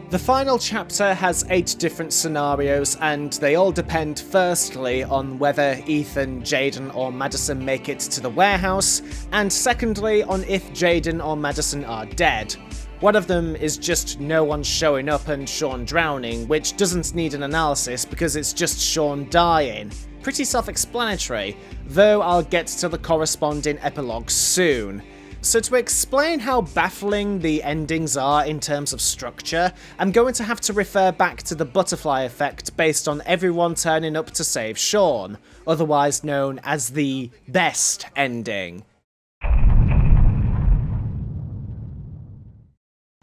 The final chapter has 8 different scenarios, and they all depend firstly on whether Ethan, Jaden or Madison make it to the warehouse, and secondly on if Jaden or Madison are dead. One of them is just no one showing up and Sean drowning, which doesn't need an analysis because it's just Sean dying. Pretty self-explanatory, though I'll get to the corresponding epilogue soon. So to explain how baffling the endings are in terms of structure, I'm going to have to refer back to the butterfly effect based on everyone turning up to save Sean, otherwise known as the best ending.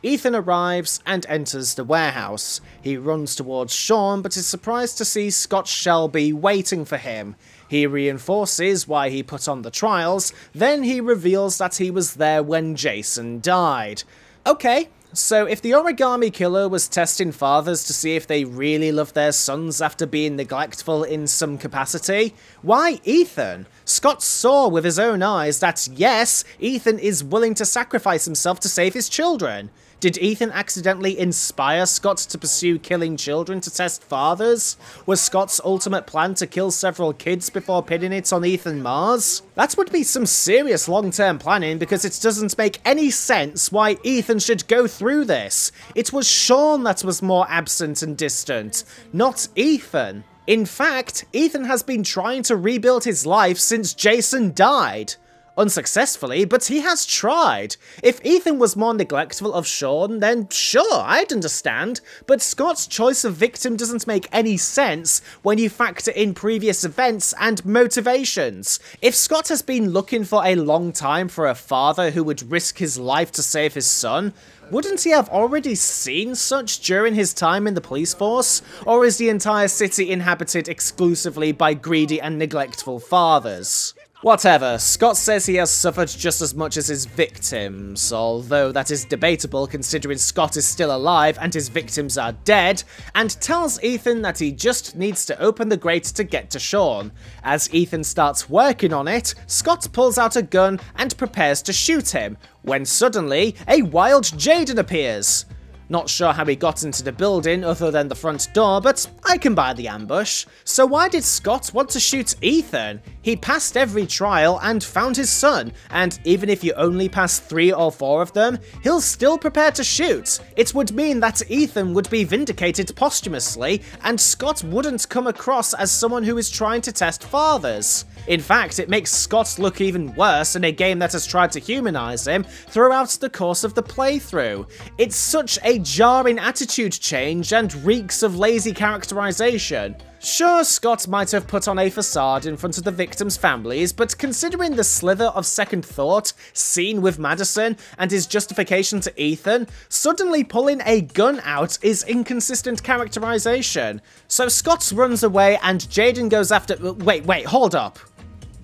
Ethan arrives and enters the warehouse. He runs towards Sean but is surprised to see Scott Shelby waiting for him. He reinforces why he put on the trials, then he reveals that he was there when Jason died. Okay, so if the origami killer was testing fathers to see if they really love their sons after being neglectful in some capacity, why Ethan? Scott saw with his own eyes that yes, Ethan is willing to sacrifice himself to save his children. Did Ethan accidentally inspire Scott to pursue killing children to test fathers? Was Scott's ultimate plan to kill several kids before pinning it on Ethan Mars? That would be some serious long-term planning because it doesn't make any sense why Ethan should go through this. It was Sean that was more absent and distant, not Ethan. In fact, Ethan has been trying to rebuild his life since Jason died. Unsuccessfully, but he has tried. If Ethan was more neglectful of Sean, then sure, I'd understand, but Scott's choice of victim doesn't make any sense when you factor in previous events and motivations. If Scott has been looking for a long time for a father who would risk his life to save his son, wouldn't he have already seen such during his time in the police force? Or is the entire city inhabited exclusively by greedy and neglectful fathers? Whatever, Scott says he has suffered just as much as his victims, although that is debatable considering Scott is still alive and his victims are dead, and tells Ethan that he just needs to open the grate to get to Sean. As Ethan starts working on it, Scott pulls out a gun and prepares to shoot him, when suddenly a wild Jaden appears. Not sure how he got into the building other than the front door, but I can buy the ambush. So why did Scott want to shoot Ethan? He passed every trial and found his son, and even if you only pass 3 or 4 of them, he'll still prepare to shoot. It would mean that Ethan would be vindicated posthumously, and Scott wouldn't come across as someone who is trying to test fathers. In fact, it makes Scott look even worse in a game that has tried to humanize him throughout the course of the playthrough. It's such a jarring attitude change and reeks of lazy characterization. Sure, Scott might have put on a facade in front of the victims' families, but considering the slither of second thought seen with Madison and his justification to Ethan, suddenly pulling a gun out is inconsistent characterization. So Scott runs away and Jaden goes after— wait, hold up.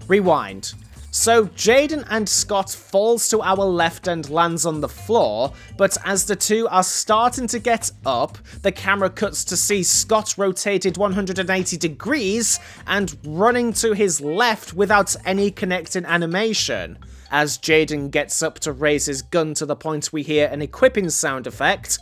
Rewind. So Jaden and Scott falls to our left and lands on the floor, but as the two are starting to get up, the camera cuts to see Scott rotated 180 degrees and running to his left without any connecting animation. As Jaden gets up to raise his gun to the point we hear an equipping sound effect,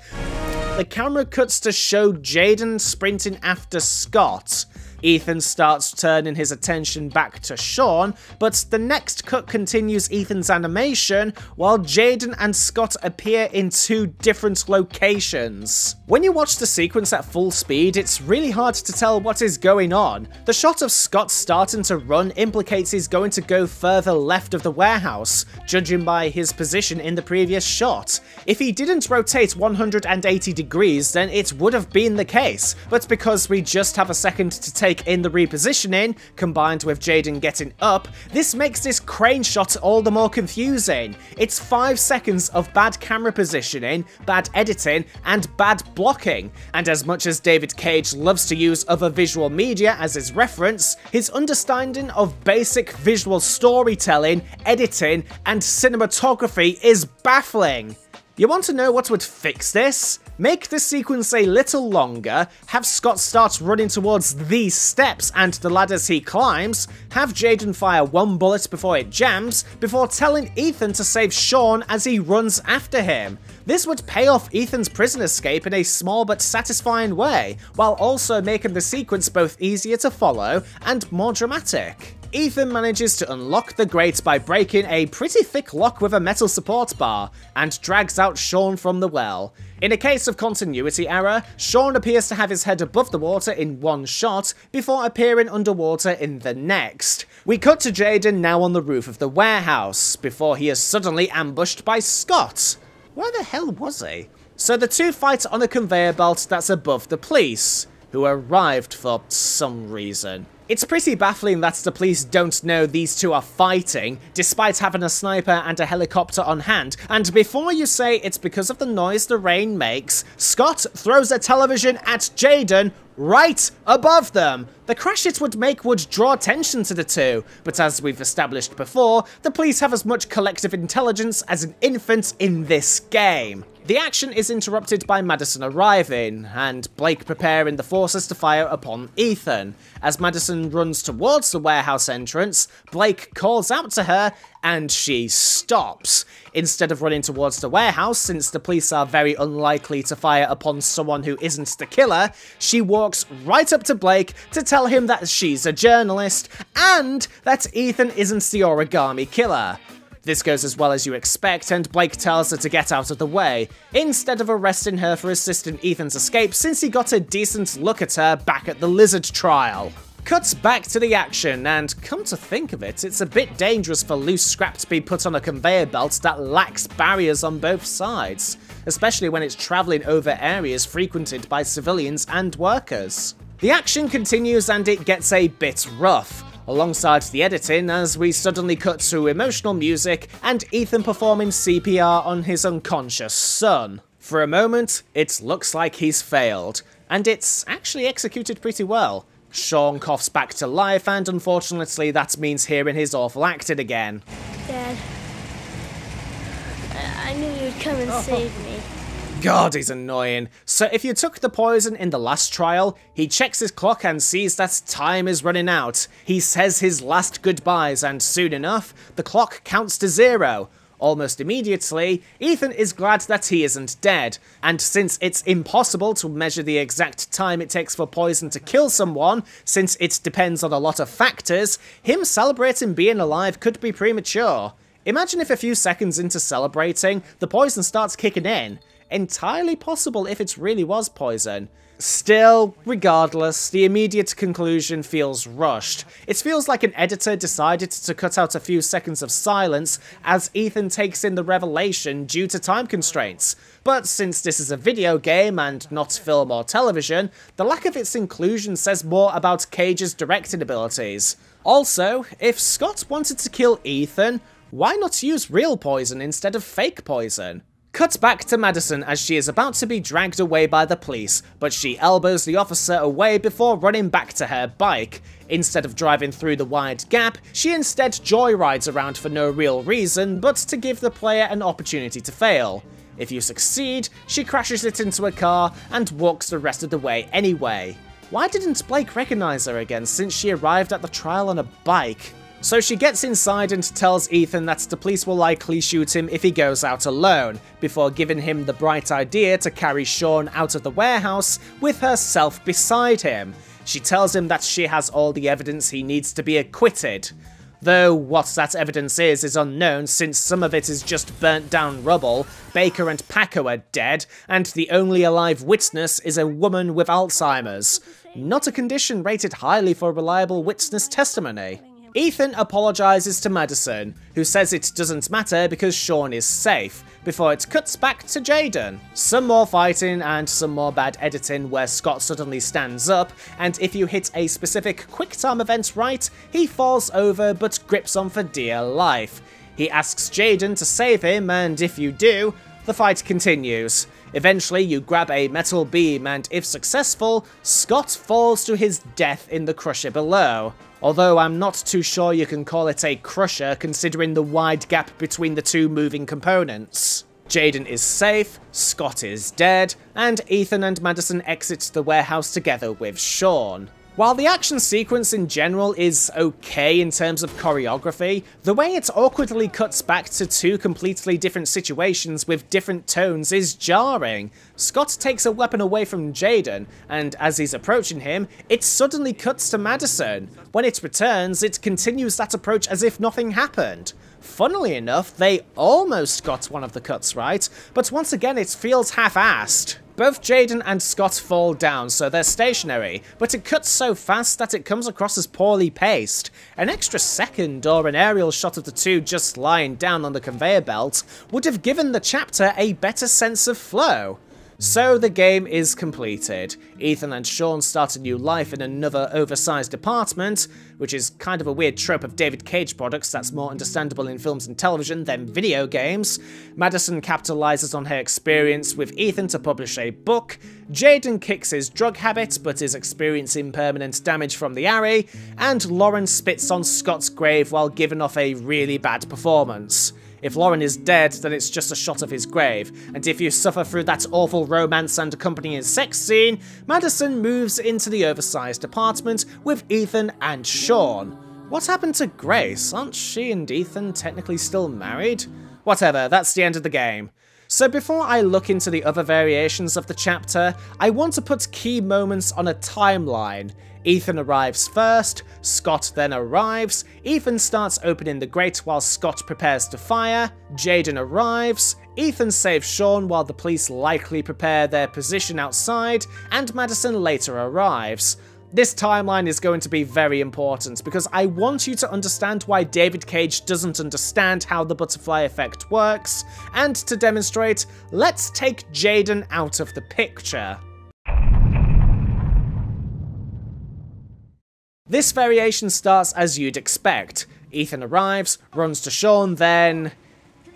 the camera cuts to show Jaden sprinting after Scott. Ethan starts turning his attention back to Sean, but the next cut continues Ethan's animation while Jaden and Scott appear in 2 different locations. When you watch the sequence at full speed, it's really hard to tell what is going on. The shot of Scott starting to run implicates he's going to go further left of the warehouse, judging by his position in the previous shot. If he didn't rotate 180 degrees, then it would have been the case, but because we just have a second to take in the repositioning, combined with Jaden getting up, this makes this crane shot all the more confusing. It's 5 seconds of bad camera positioning, bad editing, and bad blocking, and as much as David Cage loves to use other visual media as his reference, his understanding of basic visual storytelling, editing, and cinematography is baffling. You want to know what would fix this? Make the sequence a little longer, have Scott start running towards these steps and the ladders he climbs, have Jaden fire one bullet before it jams, before telling Ethan to save Sean as he runs after him. This would pay off Ethan's prison escape in a small but satisfying way, while also making the sequence both easier to follow and more dramatic. Ethan manages to unlock the grate by breaking a pretty thick lock with a metal support bar, and drags out Sean from the well. In a case of continuity error, Sean appears to have his head above the water in one shot, before appearing underwater in the next. We cut to Jaden now on the roof of the warehouse, before he is suddenly ambushed by Scott. Where the hell was he? So the two fight on a conveyor belt that's above the police, who arrived for some reason. It's pretty baffling that the police don't know these two are fighting, despite having a sniper and a helicopter on hand, and before you say it's because of the noise the rain makes, Scott throws a television at Jaden right above them. The crash it would make would draw attention to the two, but as we've established before, the police have as much collective intelligence as an infant in this game. The action is interrupted by Madison arriving, and Blake preparing the forces to fire upon Ethan. As Madison runs towards the warehouse entrance, Blake calls out to her, and she stops. Instead of running towards the warehouse, since the police are very unlikely to fire upon someone who isn't the killer, she walks right up to Blake to tell him that she's a journalist, and that Ethan isn't the origami killer. This goes as well as you expect, and Blake tells her to get out of the way, instead of arresting her for assisting Ethan's escape since he got a decent look at her back at the lizard trial. Cuts back to the action, and come to think of it, it's a bit dangerous for loose scrap to be put on a conveyor belt that lacks barriers on both sides, especially when it's travelling over areas frequented by civilians and workers. The action continues and it gets a bit rough, alongside the editing as we suddenly cut to emotional music and Ethan performing CPR on his unconscious son. For a moment, it looks like he's failed, and it's actually executed pretty well. Sean coughs back to life, and unfortunately that means hearing his awful acting again. Dad, I knew you'd come and save me. God, he's annoying. So if you took the poison in the last trial, he checks his clock and sees that time is running out. He says his last goodbyes, and soon enough, the clock counts to 0. Almost immediately, Ethan is glad that he isn't dead, and since it's impossible to measure the exact time it takes for poison to kill someone, since it depends on a lot of factors, him celebrating being alive could be premature. Imagine if a few seconds into celebrating, the poison starts kicking in. Entirely possible if it really was poison. Still, regardless, the immediate conclusion feels rushed. It feels like an editor decided to cut out a few seconds of silence as Ethan takes in the revelation due to time constraints. But since this is a video game and not film or television, the lack of its inclusion says more about Cage's directing abilities. Also, if Scott wanted to kill Ethan, why not use real poison instead of fake poison? Cut back to Madison as she is about to be dragged away by the police, but she elbows the officer away before running back to her bike. Instead of driving through the wide gap, she instead joyrides around for no real reason but to give the player an opportunity to fail. If you succeed, she crashes it into a car and walks the rest of the way anyway. Why didn't Blake recognize her again since she arrived at the trial on a bike? So she gets inside and tells Ethan that the police will likely shoot him if he goes out alone, before giving him the bright idea to carry Sean out of the warehouse with herself beside him. She tells him that she has all the evidence he needs to be acquitted. Though what that evidence is unknown since some of it is just burnt down rubble, Baker and Paco are dead, and the only alive witness is a woman with Alzheimer's. Not a condition rated highly for reliable witness testimony. Ethan apologizes to Madison, who says it doesn't matter because Sean is safe, before it cuts back to Jaden. Some more fighting and some more bad editing where Scott suddenly stands up, and if you hit a specific quick-time event right, he falls over but grips on for dear life. He asks Jaden to save him, and if you do, the fight continues. Eventually, you grab a metal beam, and if successful, Scott falls to his death in the crusher below. Although I'm not too sure you can call it a crusher considering the wide gap between the two moving components. Jaden is safe, Scott is dead, and Ethan and Madison exit the warehouse together with Sean. While the action sequence in general is okay in terms of choreography, the way it awkwardly cuts back to two completely different situations with different tones is jarring. Scott takes a weapon away from Jaden, and as he's approaching him, it suddenly cuts to Madison. When it returns, it continues that approach as if nothing happened. Funnily enough, they almost got one of the cuts right, but once again it feels half-assed. Both Jaden and Scott fall down, so they're stationary, but it cuts so fast that it comes across as poorly paced. An extra second or an aerial shot of the two just lying down on the conveyor belt would have given the chapter a better sense of flow. So the game is completed. Ethan and Sean start a new life in another oversized apartment, which is kind of a weird trope of David Cage products that's more understandable in films and television than video games. Madison capitalizes on her experience with Ethan to publish a book. Jaden kicks his drug habit but is experiencing permanent damage from the Arry, and Lauren spits on Scott's grave while giving off a really bad performance. If Lauren is dead, then it's just a shot of his grave, and if you suffer through that awful romance and accompanying sex scene, Madison moves into the oversized apartment with Ethan and Sean. What happened to Grace? Aren't she and Ethan technically still married? Whatever, that's the end of the game. So before I look into the other variations of the chapter, I want to put key moments on a timeline. Ethan arrives first, Scott then arrives, Ethan starts opening the grate while Scott prepares to fire, Jaden arrives, Ethan saves Sean while the police likely prepare their position outside, and Madison later arrives. This timeline is going to be very important because I want you to understand why David Cage doesn't understand how the butterfly effect works, and to demonstrate, let's take Jaden out of the picture. This variation starts as you'd expect. Ethan arrives, runs to Sean, then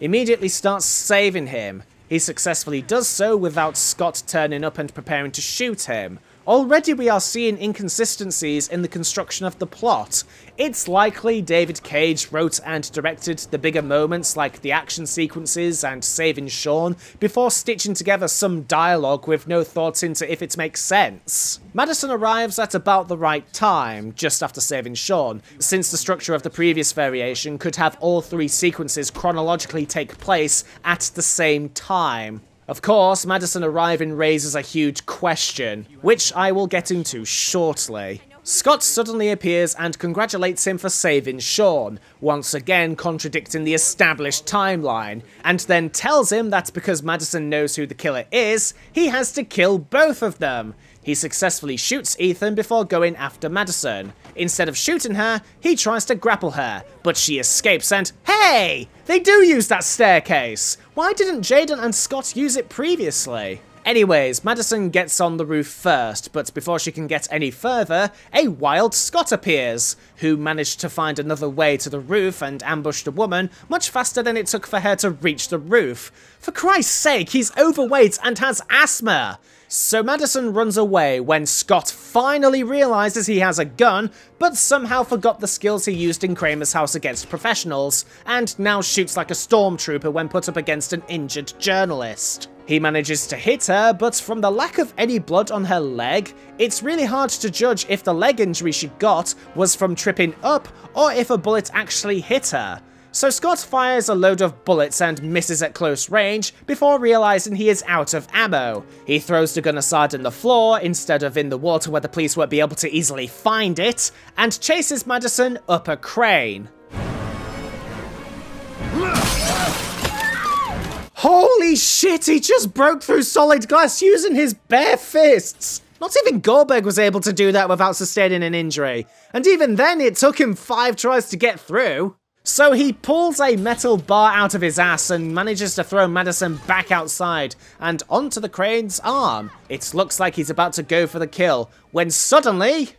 immediately starts saving him. He successfully does so without Scott turning up and preparing to shoot him. Already we are seeing inconsistencies in the construction of the plot. It's likely David Cage wrote and directed the bigger moments like the action sequences and saving Sean before stitching together some dialogue with no thought into if it makes sense. Madison arrives at about the right time, just after saving Sean, since the structure of the previous variation could have all three sequences chronologically take place at the same time. Of course, Madison arriving raises a huge question, which I will get into shortly. Scott suddenly appears and congratulates him for saving Sean, once again contradicting the established timeline, and then tells him that because Madison knows who the killer is, he has to kill both of them. He successfully shoots Ethan before going after Madison. Instead of shooting her, he tries to grapple her, but she escapes and, hey! They do use that staircase! Why didn't Jaden and Scott use it previously? Anyways, Madison gets on the roof first, but before she can get any further, a wild Scott appears, who managed to find another way to the roof and ambush the woman much faster than it took for her to reach the roof. For Christ's sake, he's overweight and has asthma! So Madison runs away when Scott finally realizes he has a gun, but somehow forgot the skills he used in Kramer's house against professionals, and now shoots like a stormtrooper when put up against an injured journalist. He manages to hit her, but from the lack of any blood on her leg, it's really hard to judge if the leg injury she got was from tripping up, or if a bullet actually hit her. So Scott fires a load of bullets and misses at close range before realizing he is out of ammo. He throws the gun aside on the floor instead of in the water where the police won't be able to easily find it, and chases Madison up a crane. Holy shit, he just broke through solid glass using his bare fists! Not even Goldberg was able to do that without sustaining an injury, and even then it took him 5 tries to get through. So he pulls a metal bar out of his ass and manages to throw Madison back outside and onto the crane's arm. It looks like he's about to go for the kill, when suddenly...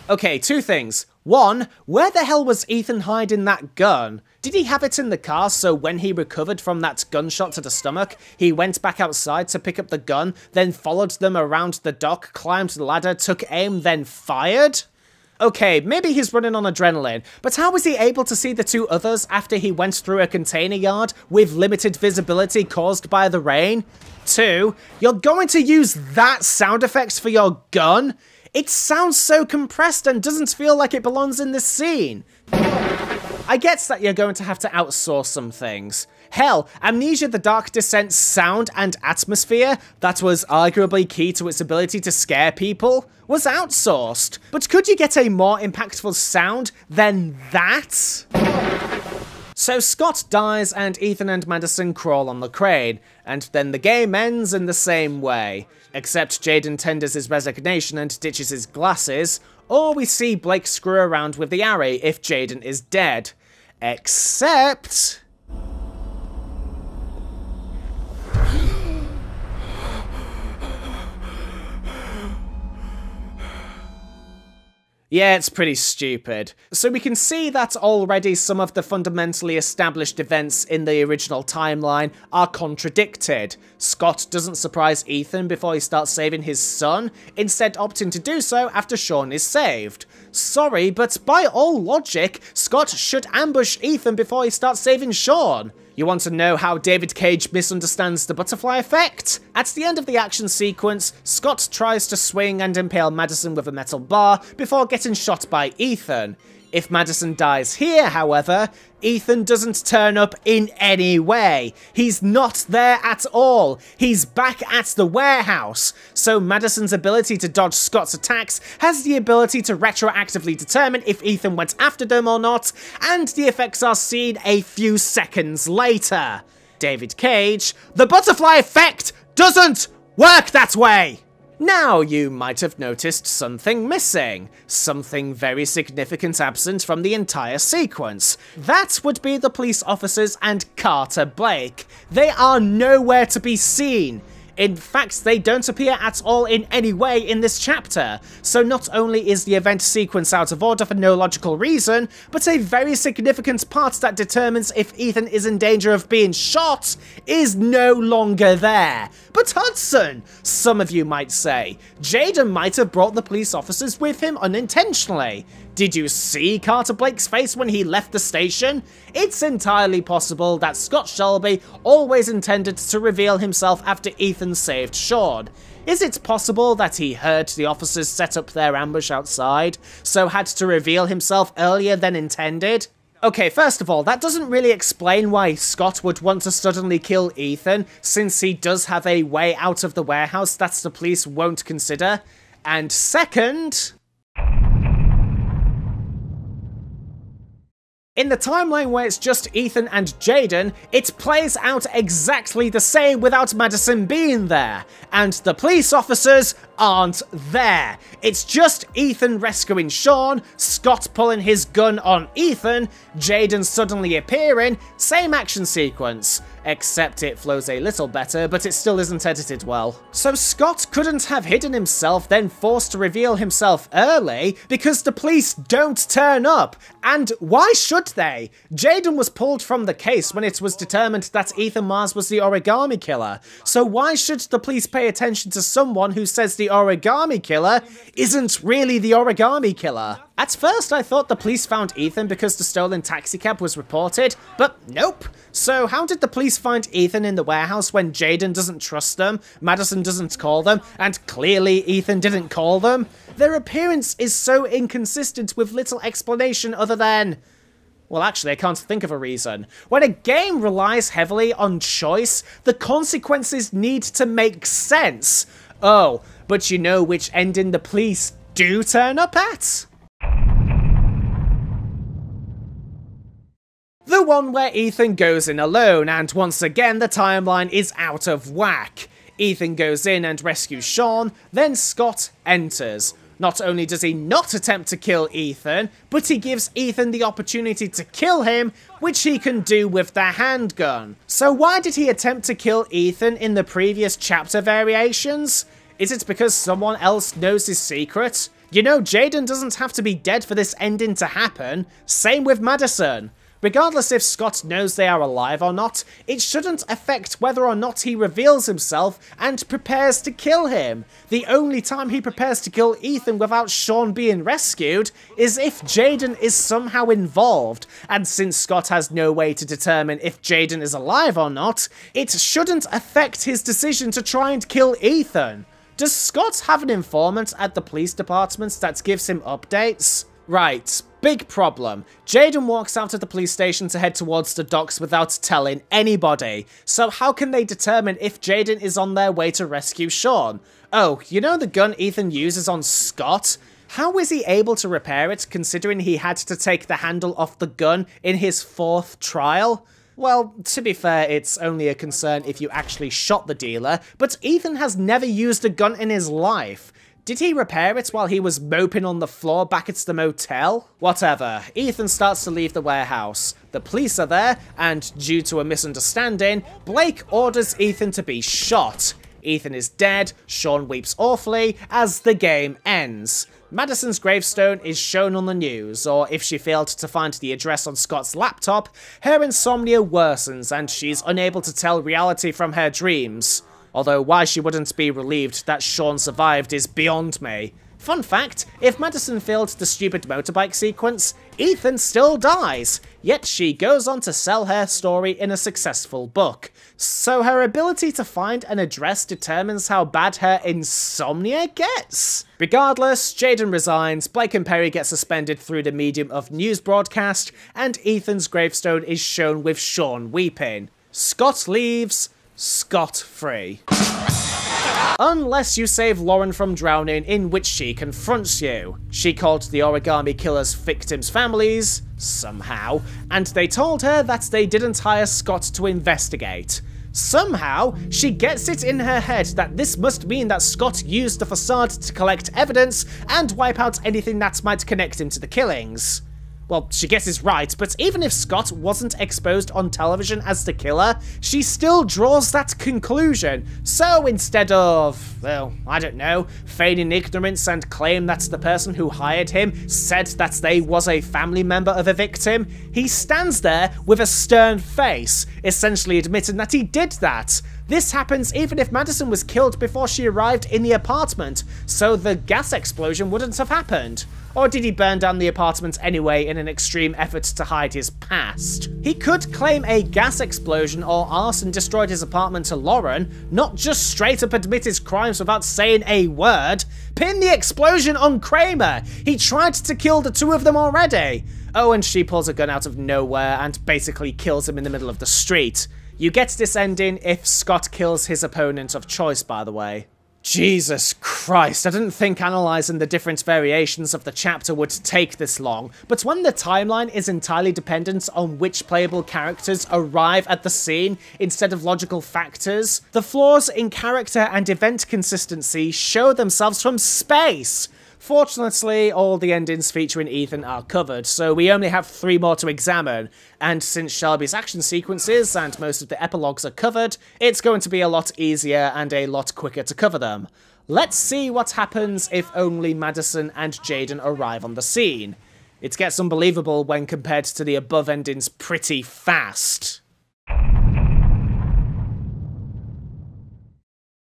Okay, 2 things. 1, where the hell was Ethan hiding that gun? Did he have it in the car so when he recovered from that gunshot to the stomach, he went back outside to pick up the gun, then followed them around the dock, climbed the ladder, took aim, then fired? Okay, maybe he's running on adrenaline, but how was he able to see the two others after he went through a container yard with limited visibility caused by the rain? 2. You're going to use that sound effects for your gun? It sounds so compressed and doesn't feel like it belongs in this scene. I get that you're going to have to outsource some things. Hell, Amnesia: The Dark Descent's sound and atmosphere, that was arguably key to its ability to scare people, was outsourced. But could you get a more impactful sound than that? So Scott dies and Ethan and Madison crawl on the crane, and then the game ends in the same way. Except Jaden tenders his resignation and ditches his glasses, or we see Blake screw around with the array if Jaden is dead. Except... yeah, it's pretty stupid. So we can see that already some of the fundamentally established events in the original timeline are contradicted. Scott doesn't surprise Ethan before he starts saving his son, instead opting to do so after Sean is saved. Sorry, but by all logic, Scott should ambush Ethan before he starts saving Sean. You want to know how David Cage misunderstands the butterfly effect? At the end of the action sequence, Scott tries to swing and impale Madison with a metal bar before getting shot by Ethan. If Madison dies here, however, Ethan doesn't turn up in any way. He's not there at all. He's back at the warehouse. So Madison's ability to dodge Scott's attacks has the ability to retroactively determine if Ethan went after them or not, and the effects are seen a few seconds later. David Cage, the butterfly effect doesn't work that way! Now you might have noticed something missing, something very significant absent from the entire sequence. That would be the police officers and Carter Blake. They are nowhere to be seen. In fact, they don't appear at all in any way in this chapter, so not only is the event sequence out of order for no logical reason, but a very significant part that determines if Ethan is in danger of being shot is no longer there. But Hudson, some of you might say, Jaden might have brought the police officers with him unintentionally. Did you see Carter Blake's face when he left the station? It's entirely possible that Scott Shelby always intended to reveal himself after Ethan saved Sean. Is it possible that he heard the officers set up their ambush outside, so had to reveal himself earlier than intended? Okay, first of all, that doesn't really explain why Scott would want to suddenly kill Ethan, since he does have a way out of the warehouse that the police won't consider. And second... in the timeline where it's just Ethan and Jaden, it plays out exactly the same without Madison being there, and the police officers aren't there. It's just Ethan rescuing Sean, Scott pulling his gun on Ethan, Jaden suddenly appearing, same action sequence. Except it flows a little better, but it still isn't edited well. So Scott couldn't have hidden himself, then forced to reveal himself early, because the police don't turn up. And why should they? Jaden was pulled from the case when it was determined that Ethan Mars was the origami killer. So why should the police pay attention to someone who says the origami killer isn't really the origami killer? At first I thought the police found Ethan because the stolen taxicab was reported, but nope. So how did the police find Ethan in the warehouse when Jaden doesn't trust them, Madison doesn't call them, and clearly Ethan didn't call them? Their appearance is so inconsistent with little explanation other than... well, actually, I can't think of a reason. When a game relies heavily on choice, the consequences need to make sense. Oh, but you know which ending the police do turn up at? The one where Ethan goes in alone, and once again the timeline is out of whack. Ethan goes in and rescues Sean, then Scott enters. Not only does he not attempt to kill Ethan, but he gives Ethan the opportunity to kill him, which he can do with the handgun. So why did he attempt to kill Ethan in the previous chapter variations? Is it because someone else knows his secret? You know, Jaden doesn't have to be dead for this ending to happen. Same with Madison. Regardless if Scott knows they are alive or not, it shouldn't affect whether or not he reveals himself and prepares to kill him. The only time he prepares to kill Ethan without Sean being rescued is if Jaden is somehow involved, and since Scott has no way to determine if Jaden is alive or not, it shouldn't affect his decision to try and kill Ethan. Does Scott have an informant at the police department that gives him updates? Right, big problem. Jaden walks out of the police station to head towards the docks without telling anybody. So how can they determine if Jaden is on their way to rescue Sean? Oh, you know the gun Ethan uses on Scott? How is he able to repair it considering he had to take the handle off the gun in his 4th trial? Well, to be fair, it's only a concern if you actually shot the dealer, but Ethan has never used a gun in his life. Did he repair it while he was moping on the floor back at the motel? Whatever, Ethan starts to leave the warehouse. The police are there, and due to a misunderstanding, Blake orders Ethan to be shot. Ethan is dead, Sean weeps awfully, as the game ends. Madison's gravestone is shown on the news, or if she failed to find the address on Scott's laptop, her insomnia worsens and she's unable to tell reality from her dreams. Although why she wouldn't be relieved that Sean survived is beyond me. Fun fact, if Madison failed the stupid motorbike sequence, Ethan still dies, yet she goes on to sell her story in a successful book. So her ability to find an address determines how bad her insomnia gets? Regardless, Jaden resigns, Blake and Perry get suspended through the medium of news broadcast, and Ethan's gravestone is shown with Sean weeping. Scott leaves, scot-free. Unless you save Lauren from drowning, in which she confronts you. She called the origami killer's victims' families, somehow, and they told her that they didn't hire Scott to investigate. Somehow, she gets it in her head that this must mean that Scott used the facade to collect evidence and wipe out anything that might connect him to the killings. Well, she guesses right, but even if Scott wasn't exposed on television as the killer, she still draws that conclusion. So instead of, well, I don't know, feigning ignorance and claim that the person who hired him said that they was a family member of a victim, he stands there with a stern face, essentially admitting that he did that. This happens even if Madison was killed before she arrived in the apartment, so the gas explosion wouldn't have happened. Or did he burn down the apartment anyway in an extreme effort to hide his past? He could claim a gas explosion or arson destroyed his apartment to Lauren, not just straight up admit his crimes without saying a word. Pin the explosion on Kramer! He tried to kill the two of them already! Oh, and she pulls a gun out of nowhere and basically kills him in the middle of the street. You get this ending if Scott kills his opponent of choice, by the way. Jesus Christ, I didn't think analysing the different variations of the chapter would take this long, but when the timeline is entirely dependent on which playable characters arrive at the scene instead of logical factors, the flaws in character and event consistency show themselves from space! Fortunately, all the endings featuring Ethan are covered, so we only have 3 more to examine, and since Shelby's action sequences and most of the epilogues are covered, it's going to be a lot easier and a lot quicker to cover them. Let's see what happens if only Madison and Jaden arrive on the scene. It gets unbelievable when compared to the above endings pretty fast.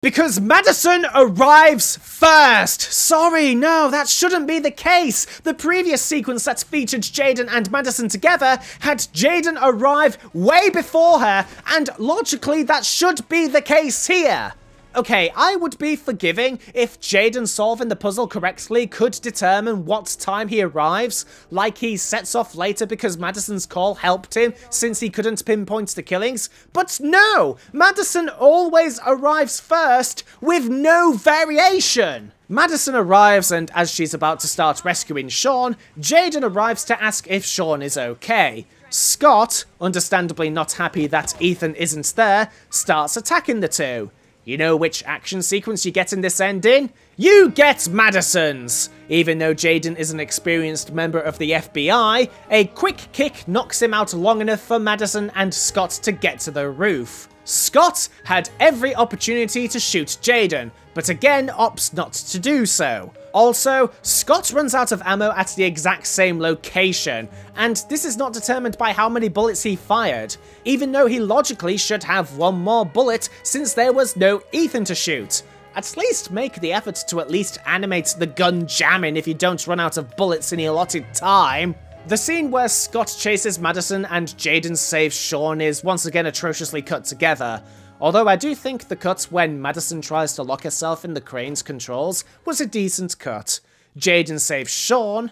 Because Madison arrives first! Sorry, no, that shouldn't be the case! The previous sequence that featured Jaden and Madison together had Jaden arrive way before her, and logically that should be the case here! Okay, I would be forgiving if Jaden solving the puzzle correctly could determine what time he arrives, like he sets off later because Madison's call helped him since he couldn't pinpoint the killings, but no! Madison always arrives first with no variation! Madison arrives, and as she's about to start rescuing Sean, Jaden arrives to ask if Sean is okay. Scott, understandably not happy that Ethan isn't there, starts attacking the two. You know which action sequence you get in this ending? You get Madison's! Even though Jaden is an experienced member of the FBI, a quick kick knocks him out long enough for Madison and Scott to get to the roof. Scott had every opportunity to shoot Jaden, but again opts not to do so. Also, Scott runs out of ammo at the exact same location, and this is not determined by how many bullets he fired, even though he logically should have one more bullet since there was no Ethan to shoot. At least make the effort to at least animate the gun jamming if you don't run out of bullets in the allotted time. The scene where Scott chases Madison and Jaden saves Sean is once again atrociously cut together, although I do think the cut when Madison tries to lock herself in the crane's controls was a decent cut. Jaden saves Sean.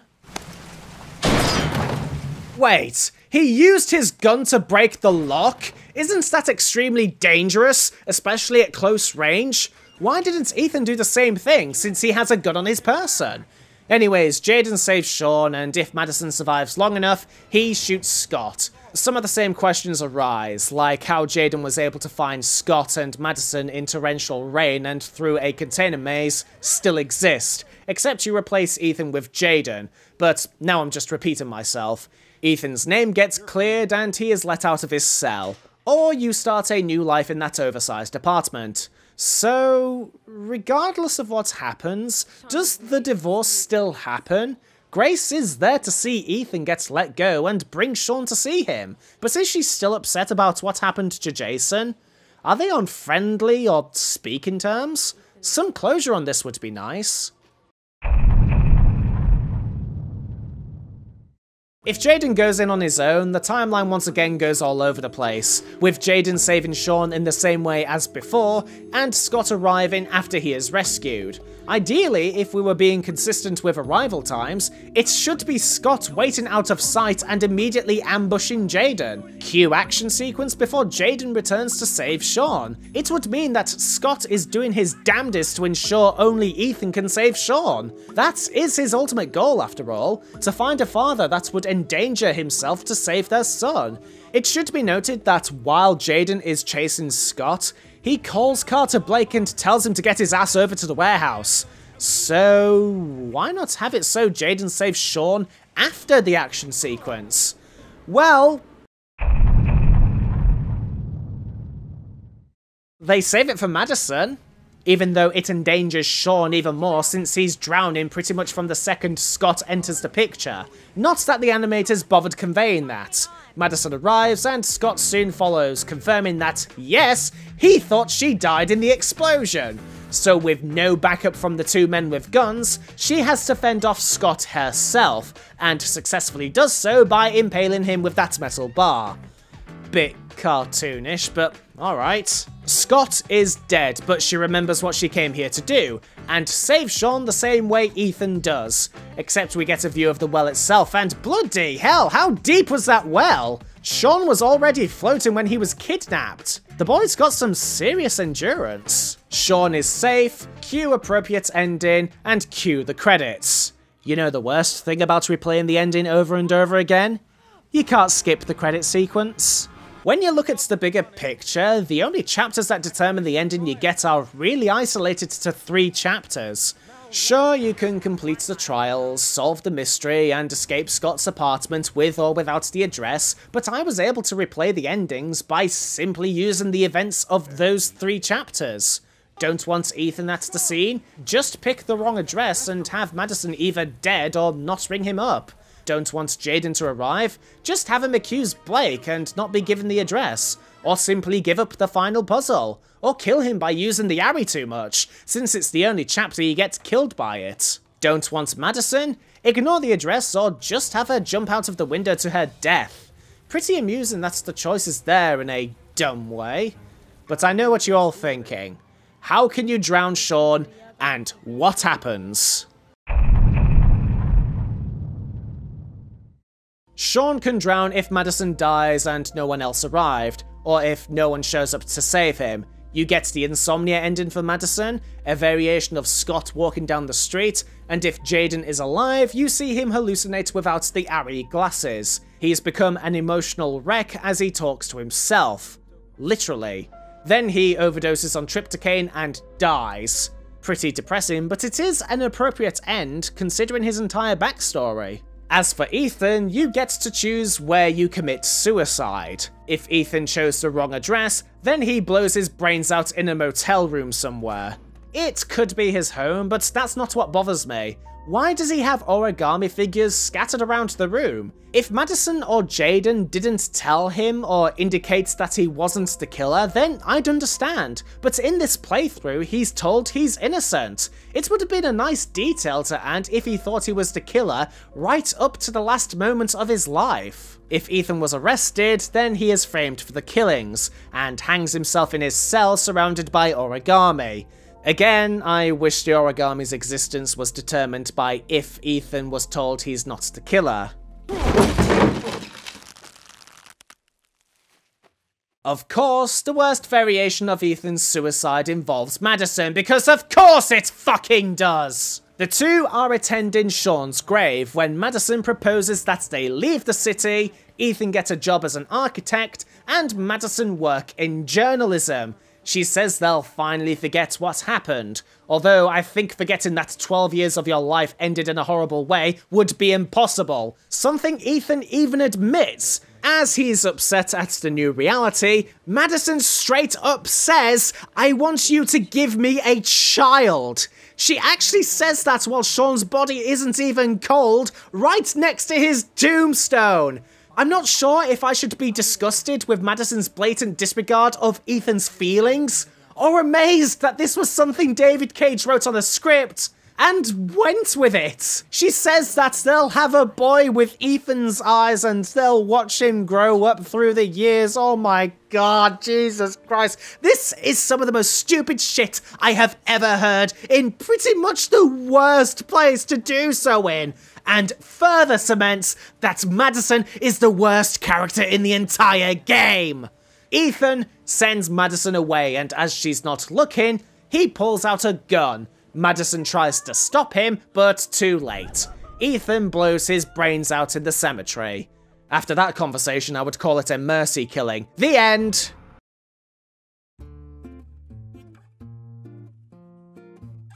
Wait, he used his gun to break the lock? Isn't that extremely dangerous, especially at close range? Why didn't Ethan do the same thing, since he has a gun on his person? Anyways, Jaden saves Sean, and if Madison survives long enough, he shoots Scott. Some of the same questions arise, like how Jaden was able to find Scott and Madison in torrential rain and through a container maze still exist, except you replace Ethan with Jaden, but now I'm just repeating myself. Ethan's name gets cleared and he is let out of his cell, or you start a new life in that oversized apartment. So, regardless of what happens, does the divorce still happen? Grace is there to see Ethan get let go and bring Sean to see him, but is she still upset about what happened to Jason? Are they on friendly or speaking terms? Some closure on this would be nice. If Jaden goes in on his own, the timeline once again goes all over the place, with Jaden saving Sean in the same way as before, and Scott arriving after he is rescued. Ideally, if we were being consistent with arrival times, it should be Scott waiting out of sight and immediately ambushing Jaden. Cue action sequence before Jaden returns to save Sean. It would mean that Scott is doing his damnedest to ensure only Ethan can save Sean. That is his ultimate goal after all, to find a father that would endanger himself to save their son. It should be noted that while Jaden is chasing Scott, he calls Carter Blake and tells him to get his ass over to the warehouse. So why not have it so Jaden saves Sean after the action sequence? Well, they save it for Madison, even though it endangers Sean even more since he's drowning pretty much from the second Scott enters the picture. Not that the animators bothered conveying that. Madison arrives and Scott soon follows, confirming that, yes, he thought she died in the explosion. So with no backup from the two men with guns, she has to fend off Scott herself, and successfully does so by impaling him with that metal bar. Bit cartoonish, but alright. Scott is dead, but she remembers what she came here to do, and saves Sean the same way Ethan does. Except we get a view of the well itself, and bloody hell, how deep was that well? Sean was already floating when he was kidnapped. The boy's got some serious endurance. Sean is safe, cue appropriate ending, and cue the credits. You know the worst thing about replaying the ending over and over again? You can't skip the credit sequence. When you look at the bigger picture, the only chapters that determine the ending you get are really isolated to 3 chapters. Sure, you can complete the trials, solve the mystery, and escape Scott's apartment with or without the address, but I was able to replay the endings by simply using the events of those 3 chapters. Don't want Ethan at the scene? Just pick the wrong address and have Madison either dead or not ring him up. Don't want Jaden to arrive? Just have him accuse Blake and not be given the address. Or simply give up the final puzzle. Or kill him by using the Ari too much, since it's the only chapter he gets killed by it. Don't want Madison? Ignore the address or just have her jump out of the window to her death. Pretty amusing that the choice is there in a dumb way. But I know what you're all thinking. How can you drown Sean, and what happens? Sean can drown if Madison dies and no one else arrived, or if no one shows up to save him. You get the insomnia ending for Madison, a variation of Scott walking down the street, and if Jaden is alive, you see him hallucinate without the Ari glasses. He's become an emotional wreck as he talks to himself. Literally. Then he overdoses on tryptocane and dies. Pretty depressing, but it is an appropriate end considering his entire backstory. As for Ethan, you get to choose where you commit suicide. If Ethan chose the wrong address, then he blows his brains out in a motel room somewhere. It could be his home, but that's not what bothers me. Why does he have origami figures scattered around the room? If Madison or Jaden didn't tell him or indicate that he wasn't the killer, then I'd understand. But in this playthrough, he's told he's innocent. It would have been a nice detail to add if he thought he was the killer right up to the last moment of his life. If Ethan was arrested, then he is framed for the killings, and hangs himself in his cell surrounded by origami. Again, I wish the origami's existence was determined by if Ethan was told he's not the killer. Of course, the worst variation of Ethan's suicide involves Madison, because of course it fucking does! The two are attending Sean's grave when Madison proposes that they leave the city, Ethan get a job as an architect, and Madison work in journalism. She says they'll finally forget what happened, although I think forgetting that 12 years of your life ended in a horrible way would be impossible, something Ethan even admits. As he's upset at the new reality, Madison straight up says, "I want you to give me a child." She actually says that while Sean's body isn't even cold, right next to his tombstone. I'm not sure if I should be disgusted with Madison's blatant disregard of Ethan's feelings, or amazed that this was something David Cage wrote on a script, and went with it. She says that they'll have a boy with Ethan's eyes and they'll watch him grow up through the years. Oh my god, Jesus Christ. This is some of the most stupid shit I have ever heard in pretty much the worst place to do so in. And further cements that Madison is the worst character in the entire game. Ethan sends Madison away, and as she's not looking, he pulls out a gun. Madison tries to stop him, but too late. Ethan blows his brains out in the cemetery. After that conversation, I would call it a mercy killing. The end!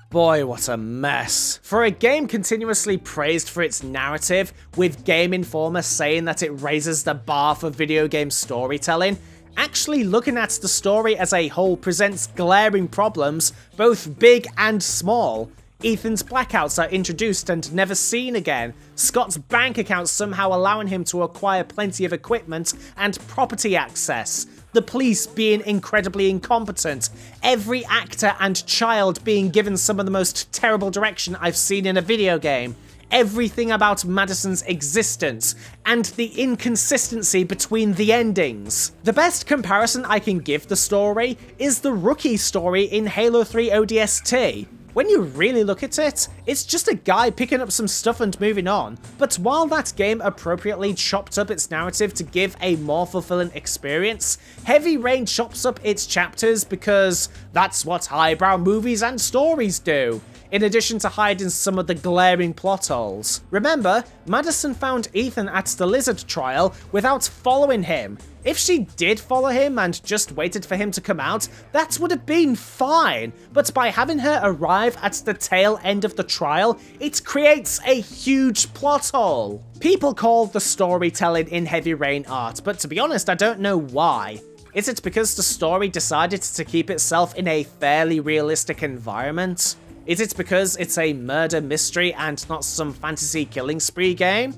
Boy, what a mess. For a game continuously praised for its narrative, with Game Informer saying that it raises the bar for video game storytelling, actually looking at the story as a whole presents glaring problems, both big and small. Ethan's blackouts are introduced and never seen again. Scott's bank account somehow allowing him to acquire plenty of equipment and property access. The police being incredibly incompetent. Every actor and child being given some of the most terrible direction I've seen in a video game. Everything about Madison's existence, and the inconsistency between the endings. The best comparison I can give the story is the Rookie story in Halo 3 ODST. When you really look at it, it's just a guy picking up some stuff and moving on. But while that game appropriately chopped up its narrative to give a more fulfilling experience, Heavy Rain chops up its chapters because that's what highbrow movies and stories do, in addition to hiding some of the glaring plot holes. Remember, Madison found Ethan at the Lizard trial without following him. If she did follow him and just waited for him to come out, that would have been fine, but by having her arrive at the tail end of the trial, it creates a huge plot hole. People call the storytelling in Heavy Rain art, but to be honest, I don't know why. Is it because the story decided to keep itself in a fairly realistic environment? Is it because it's a murder mystery and not some fantasy killing spree game?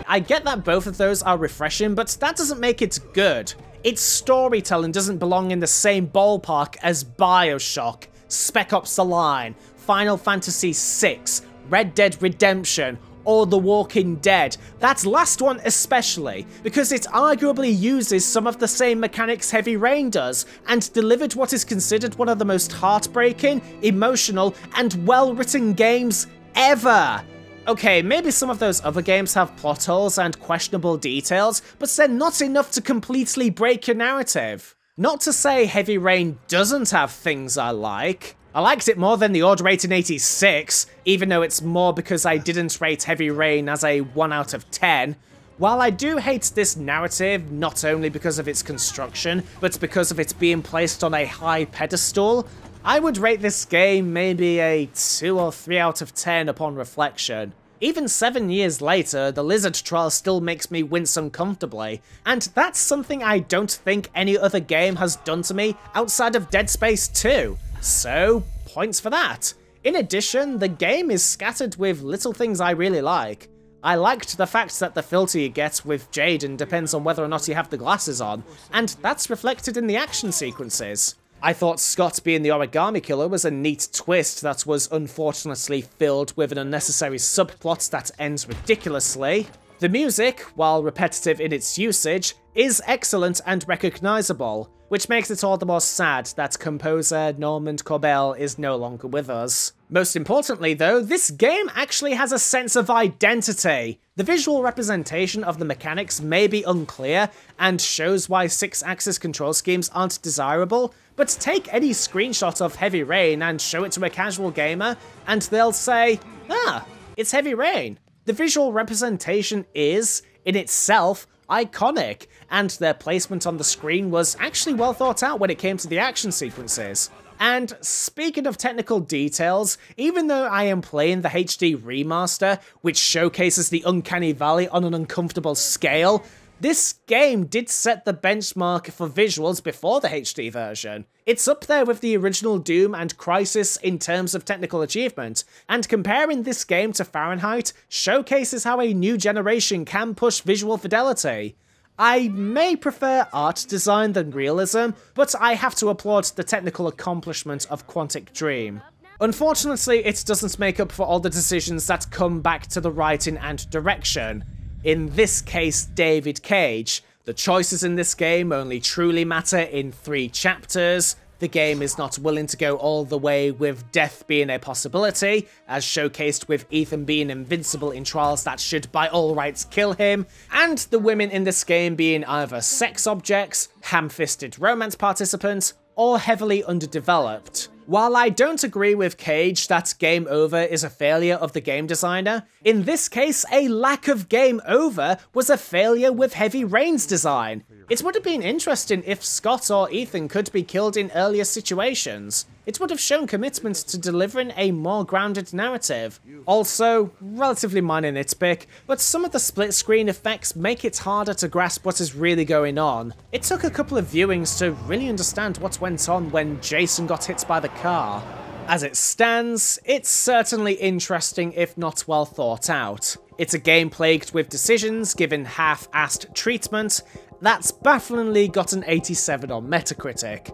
I get that both of those are refreshing, but that doesn't make it good. Its storytelling doesn't belong in the same ballpark as BioShock, Spec Ops: The Line, Final Fantasy VI, Red Dead Redemption, or The Walking Dead. That last one especially, because it arguably uses some of the same mechanics Heavy Rain does, and delivered what is considered one of the most heartbreaking, emotional, and well-written games ever. Okay, maybe some of those other games have plot holes and questionable details, but they're not enough to completely break your narrative. Not to say Heavy Rain doesn't have things I like. I liked it more than the Order 1886, even though it's more because I didn't rate Heavy Rain as a 1 out of 10. While I do hate this narrative, not only because of its construction, but because of it being placed on a high pedestal, I would rate this game maybe a 2 or 3 out of 10 upon reflection. Even 7 years later, the Lizard trial still makes me wince uncomfortably, and that's something I don't think any other game has done to me outside of Dead Space 2, so points for that. In addition, the game is scattered with little things I really like. I liked the fact that the filter you get with Jaden depends on whether or not you have the glasses on, and that's reflected in the action sequences. I thought Scott being the origami killer was a neat twist that was unfortunately filled with an unnecessary subplot that ends ridiculously. The music, while repetitive in its usage, is excellent and recognisable, which makes it all the more sad that composer Normand Corbell is no longer with us. Most importantly though, this game actually has a sense of identity. The visual representation of the mechanics may be unclear and shows why 6-axis control schemes aren't desirable, but take any screenshot of Heavy Rain and show it to a casual gamer and they'll say, ah, it's Heavy Rain. The visual representation is, in itself, iconic, and their placement on the screen was actually well thought out when it came to the action sequences. And speaking of technical details, even though I am playing the HD remaster, which showcases the Uncanny Valley on an uncomfortable scale, this game did set the benchmark for visuals before the HD version. It's up there with the original Doom and Crysis in terms of technical achievement, and comparing this game to Fahrenheit showcases how a new generation can push visual fidelity. I may prefer art design than realism, but I have to applaud the technical accomplishment of Quantic Dream. Unfortunately, it doesn't make up for all the decisions that come back to the writing and direction. In this case, David Cage. The choices in this game only truly matter in 3 chapters. The game is not willing to go all the way with death being a possibility, as showcased with Ethan being invincible in trials that should by all rights kill him, and the women in this game being either sex objects, ham-fisted romance participants, or heavily underdeveloped. While I don't agree with Cage that game over is a failure of the game designer, in this case a lack of game over was a failure with Heavy Rain's design. It would have been interesting if Scott or Ethan could be killed in earlier situations. It would have shown commitment to delivering a more grounded narrative. Also, relatively minor nitpick, but some of the split screen effects make it harder to grasp what is really going on. It took a couple of viewings to really understand what went on when Jason got hit by the car. As it stands, it's certainly interesting if not well thought out. It's a game plagued with decisions given half-assed treatment that's bafflingly got an 87 on Metacritic.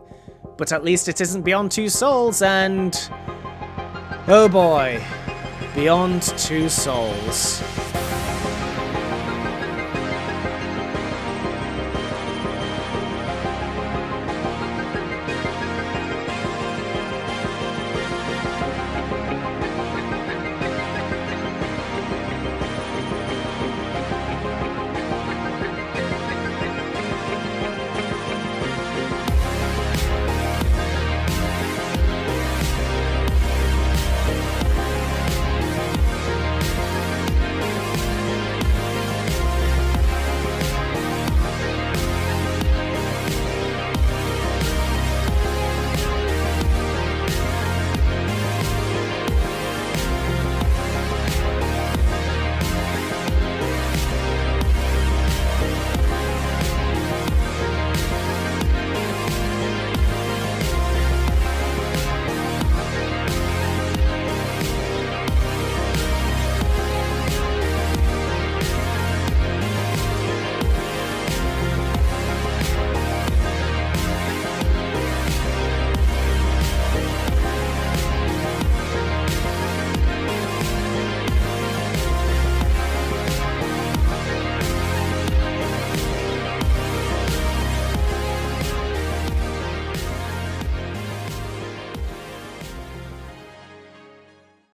But at least it isn't Beyond Two Souls, and oh boy, Beyond Two Souls.